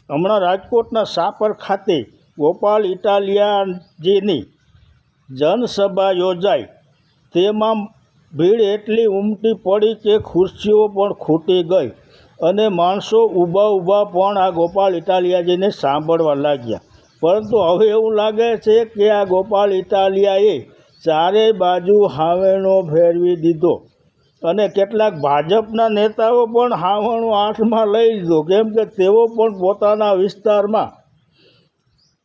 હમણાં રાજકોટના સાપર ખાતે ગોપાલ ઇટાલિયાજીની જનસભા યોજાઈ। તેમાં ભીડ એટલી ઉમટી પડી કે ખુરશીઓ પણ ખૂટી ગઈ અને માણસો ઊભા પણ આ ગોપાલ ઇટાલિયાજીને સાંભળવા લાગ્યા। પરંતુ હવે એવું લાગે છે કે આ ગોપાલ ઇટાલિયાએ ચારેય બાજુ હાવેણો ફેરવી દીધો અને કેટલાક ભાજપના નેતાઓ પણ હાવણો હાથમાં લઈ લીધો, કેમ કે તેઓ પણ પોતાના વિસ્તારમાં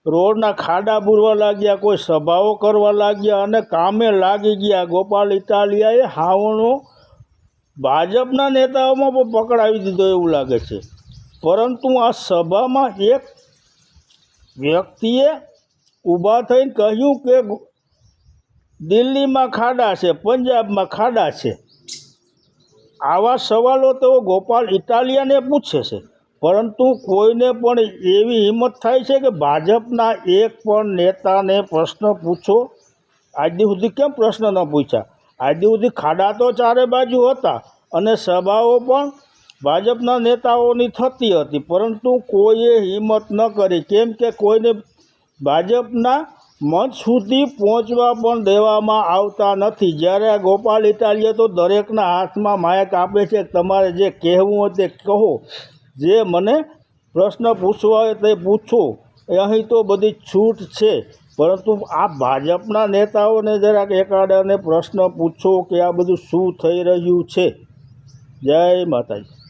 રોડના ખાડા બૂરવા લાગ્યા, કોઈ સભાઓ કરવા લાગ્યા અને કામે લાગી ગયા। ગોપાલ ઇટાલિયાએ હાવણો ભાજપના નેતાઓમાં પણ પકડાવી દીધો એવું લાગે છે। પરંતુ આ સભામાં એક વ્યક્તિએ ઊભા થઈને કહ્યું કે દિલ્હીમાં ખાડા છે, પંજાબમાં ખાડા છે। આવા સવાલો તેઓ ગોપાલ ઇટાલિયાને પૂછે છે, પરંતુ કોઈને પણ એવી હિંમત થાય છે કે ભાજપના એક પણ નેતાને પ્રશ્ન પૂછો? આજ દી સુધી કેમ પ્રશ્ન ન પૂછ્યા? આજ દી સુધી ખાડા તો ચારે બાજુ હતા અને સભાઓ પણ ભાજપના નેતાઓની થતી હતી, પરંતુ કોઈએ હિંમત ન કરી, કેમ કે કોઈને ભાજપના મંચ સુધી પહોંચવા પણ દેવામાં આવતા નથી। જ્યારે આ ગોપાલ ઇટાલિયા તો દરેકના હાથમાં માઇક આપે છે, તમારે જે કહેવું હોય તે કહો, જે મને પ્રશ્ન પૂછવા હોય તે પૂછો, અહીં તો બધી છૂટ છે। પરંતુ આ ભાજપના નેતાઓને જરાક એકાદાને પ્રશ્ન પૂછો કે આ બધું શું થઈ રહ્યું છે। જય માતાજી।